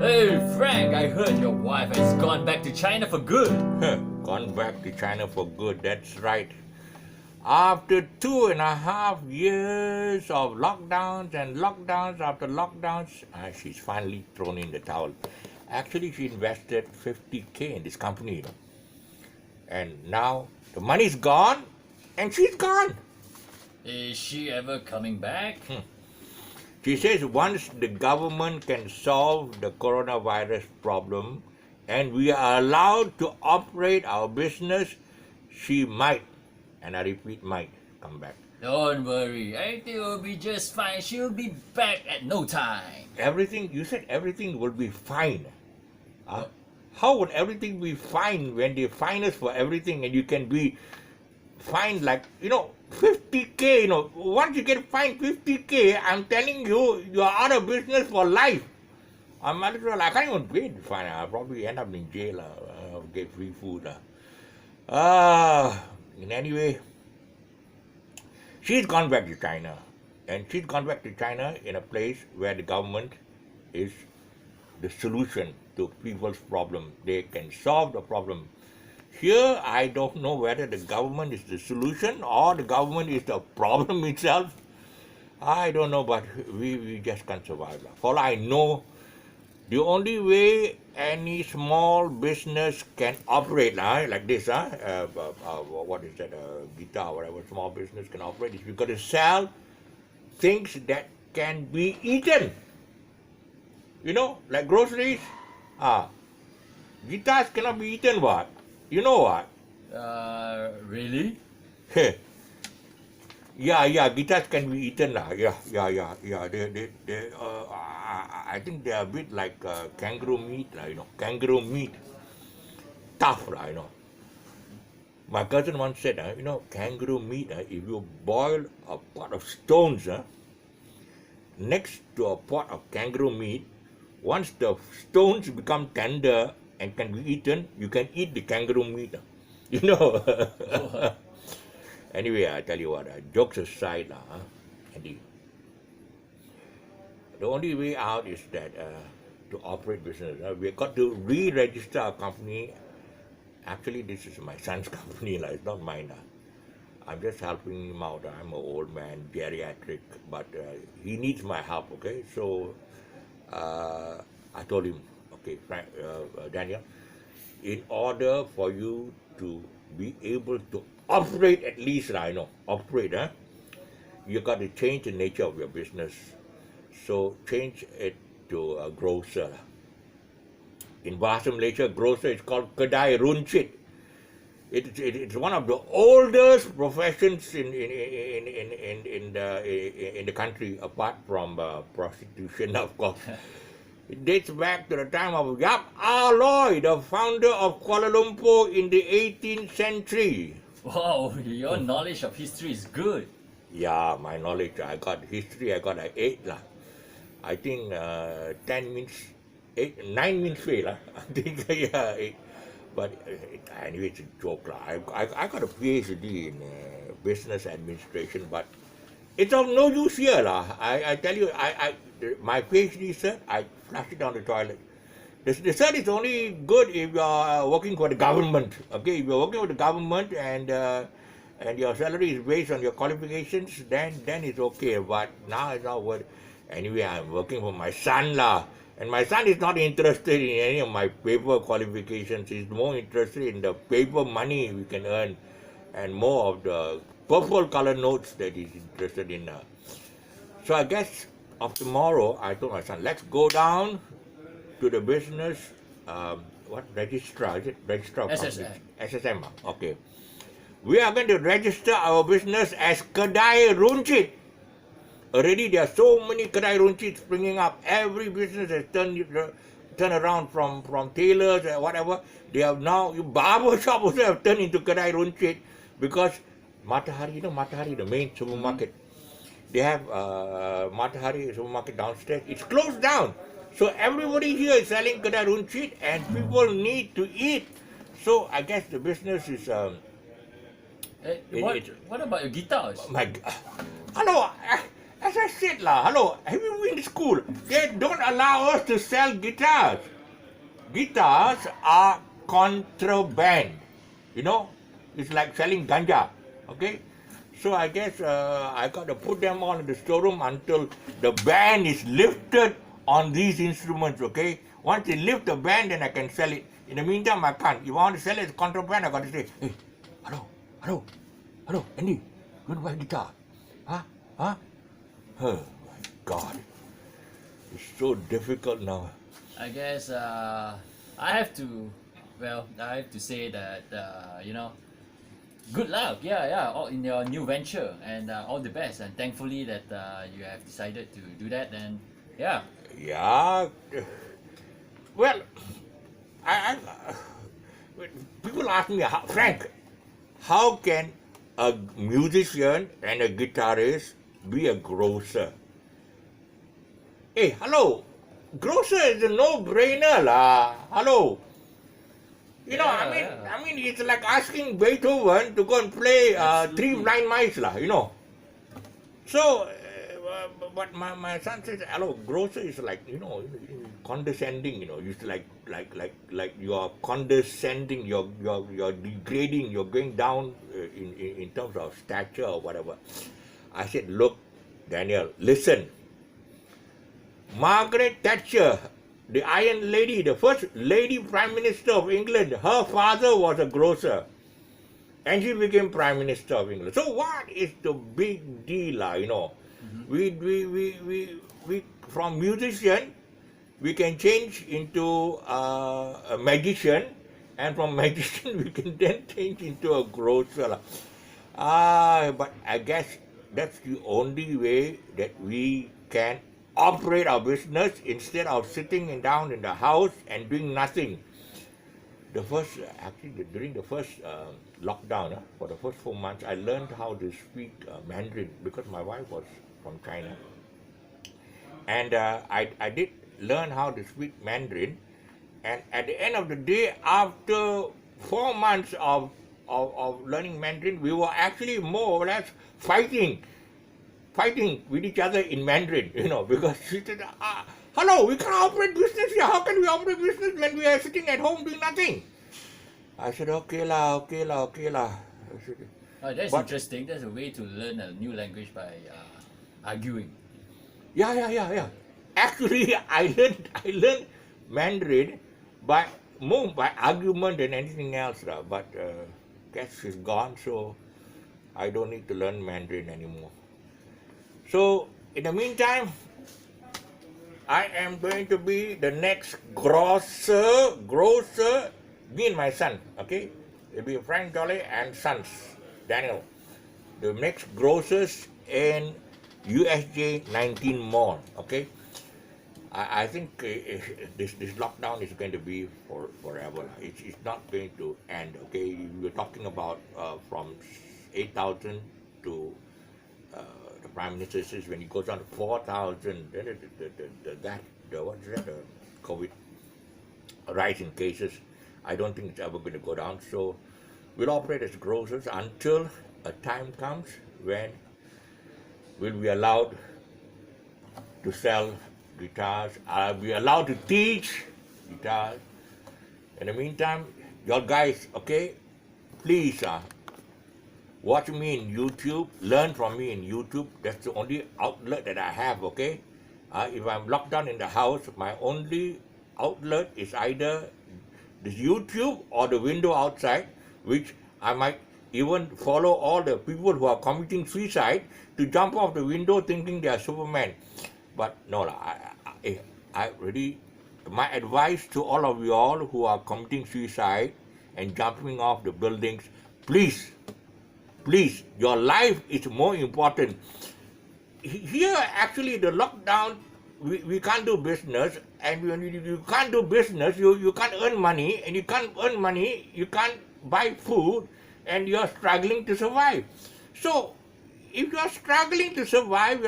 Hey Frank, I heard your wife has gone back to China for good. Gone back to China for good, that's right. After 2.5 years of lockdowns and lockdowns after lockdowns, she's finally thrown in the towel. Actually, she invested 50K in this company, and now the money's gone and she's gone. Is she ever coming back? She says once the government can solve the coronavirus problem and we are allowed to operate our business, she might, and I repeat, might come back. Don't worry, everything will be just fine. She'll be back at no time. Everything, you said everything will be fine. How would everything be fine when they fine us for everything and you can be fined like, 50K, once you get fined 50K, I'm telling you, you are out of business for life. I can't even pay the fine. I'll probably end up in jail, get free food. In any way, she's gone back to China. And she's gone back to China in a place where the government is the solution to people's problem. They can solve the problem. Here, I don't know whether the government is the solution or the government is the problem itself. I don't know, but we just can't survive. For all I know, the only way any small business can operate like this, what is that, guitar, whatever small business can operate, is you've got to sell things that can be eaten. Like groceries. Guitars cannot be eaten, what? You know what? Really? Yeah, guitars can be eaten. Yeah. I think they are a bit like kangaroo meat, kangaroo meat. Tough, My cousin once said, kangaroo meat, if you boil a pot of stones next to a pot of kangaroo meat, once the stones become tender and can be eaten, you can eat the kangaroo meat. Anyway, I tell you what, jokes aside, Andy, the only way out is that to operate business, we've got to re-register our company. Actually, this is my son's company, it's not mine. I'm just helping him out. I'm an old man, geriatric, but he needs my help, okay? So I told him, okay, Frank, Daniel, in order for you to be able to operate at least, operate, you got to change the nature of your business. So change it to a grocer. In Bahasa Malaysia, grocer is called kedai runcit. It's one of the oldest professions in the country, apart from prostitution, of course. It dates back to the time of Yap Ah Loy, the founder of Kuala Lumpur in the 18th century. Wow, your knowledge of history is good. Yeah, my knowledge, I got history, I got an 8 lah. I think 10 means 8, 9 means fail lah. I think, yeah, 8. But anyway, it's a joke lah. I got a PhD in business administration, but it's of no use here lah. I tell you, my PhD cert, I flushed it down the toilet. The cert is only good if you are working for the government. Okay, if you're working for the government and your salary is based on your qualifications, then it's okay. But now it's not worth. Anyway, I'm working for my son lah. And my son is not interested in any of my paper qualifications. He's more interested in the paper money we can earn and more of the purple color notes that he's interested in. So I guess of tomorrow, I told my son, let's go down to the business, registrar, is it? Registrar? SSM. SSM, okay. We are going to register our business as Kedai Runcit. Already there are so many Kedai Runcit springing up. Every business has turned around from tailors or whatever. They have now, barber shop also have turned into Kedai Runcit because Matahari, Matahari, the main supermarket. They have Matahari supermarket downstairs. It's closed down. So everybody here is selling Kedai Runcit and people need to eat. So I guess the business is... what about your guitars? My, hello, As I said, hello, have you been to school? They don't allow us to sell guitars. Guitars are contraband. You know, it's like selling ganja. Okay? So I guess I got to put them on in the storeroom until the ban is lifted on these instruments. Okay? Once they lift the ban, then I can sell it. In the meantime, I can't. If I want to sell it as contraband, I got to say, hey, hello, Andy, you want to buy a guitar? Huh? Oh my God. It's so difficult now. I guess I have to, I have to say that good luck, all in your new venture, and all the best. And thankfully that you have decided to do that. And yeah, Yeah. Well, I people ask me, Frank, how can a musician and a guitarist be a grocer? Hey, hello, grocer is a no-brainer lah. Hello. You know, Yeah. I mean, it's like asking Beethoven to go and play Three Blind Mice lah. You know. So, but my son says, hello, grocer is like, condescending. You know, it's like you are condescending. You're degrading. You're going down in terms of stature or whatever. I said, look, Daniel, listen. Margaret Thatcher, the Iron Lady, the first lady Prime Minister of England, her father was a grocer. And she became Prime Minister of England. So what is the big deal, you know? We from musician, we can change into a magician, and from magician we can then change into a grocer. But I guess that's the only way that we can operate our business instead of sitting down in the house and doing nothing. During the first lockdown, for the first 4 months, I learned how to speak Mandarin because my wife was from China. And I did learn how to speak Mandarin. And at the end of the day, after 4 months of learning Mandarin, we were actually more or less fighting with each other in Mandarin, because she said, hello, we can't operate business here. How can we operate business when we are sitting at home doing nothing? I said, okay lah. That's interesting. That's a way to learn a new language by arguing. Yeah. Actually, I learned Mandarin more by argument than anything else. But guess she's gone, so I don't need to learn Mandarin anymore. So, in the meantime, I am going to be the next grocer, me and my son, okay? It'll be Frank Dolly and sons, Daniel. The next grocers in USJ 19 Mall, okay? I think this lockdown is going to be forever. It's not going to end, okay? We're talking about from 8,000 to the Prime Minister says when it goes down to 4,000, then the COVID rise in cases, I don't think it's ever going to go down. So we'll operate as grocers until a time comes when we'll be allowed to sell guitars, I'll be allowed to teach guitars. In the meantime, your guys, okay, please watch me in YouTube, learn from me in YouTube. That's the only outlet that I have, okay? If I'm locked down in the house, my only outlet is either the YouTube or the window outside, which I might even follow all the people who are committing suicide to jump off the window thinking they are Superman. But no, I really, my advice to all of you all who are committing suicide and jumping off the buildings, please, your life is more important. Here, actually, the lockdown, we can't do business, and when you can't do business, you can't earn money, and you can't earn money, you can't buy food, and you're struggling to survive. So, if you're struggling to survive,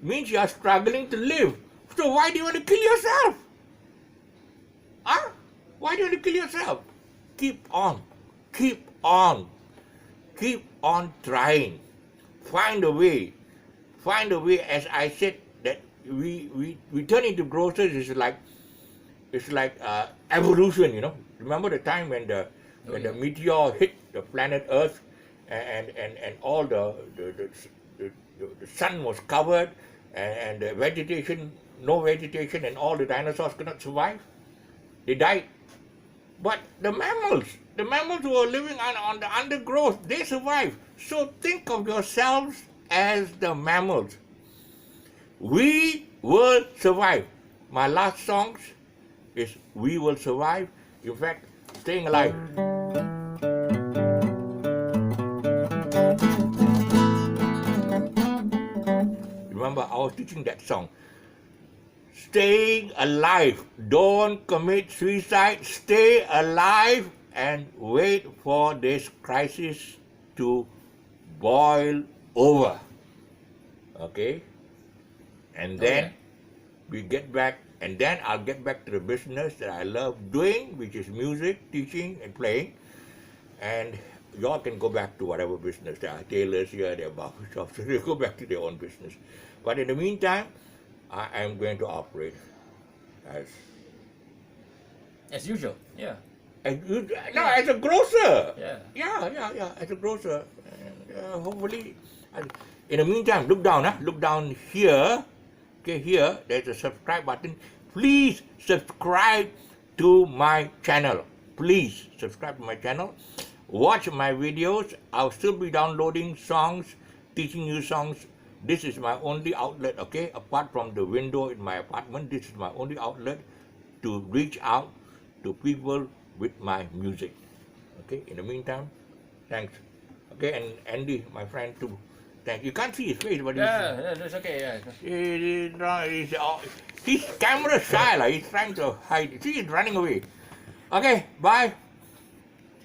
means you're struggling to live. So why do you want to kill yourself? Why do you want to kill yourself? Keep on trying. Find a way. find a way, as I said, that we turn into grocers is like, it's like evolution, you know. Remember the time when the the meteor hit the planet Earth, and all the sun was covered, and the vegetation, no vegetation, and all the dinosaurs could not survive. They died. But the mammals who are living on the undergrowth, they survive. So think of yourselves as the mammals. We will survive. My last songs is We Will Survive. In fact, Staying Alive. Remember, I was teaching that song. Staying alive. Don't commit suicide. Stay alive and wait for this crisis to boil over. Okay? And then we get back, and then I'll get back to the business that I love doing, which is music, teaching, and playing. And y'all can go back to whatever business. There are tailors here, there are barber shops, so they go back to their own business. But in the meantime, I am going to operate As usual, yeah. as a grocer. Yeah. Yeah, as a grocer. And, hopefully, in the meantime, look down, look down here. Okay, here, there's a subscribe button. Please subscribe to my channel. Please subscribe to my channel. Watch my videos. I'll still be downloading songs, teaching you songs. This is my only outlet, okay? Apart from the window in my apartment, this is my only outlet to reach out to people with my music. Okay, in the meantime, thanks. Okay, and Andy, my friend too. Thank you. You can't see his face, but That's okay, yeah. he's camera shy, he's trying to hide. See, he's running away. Okay, bye.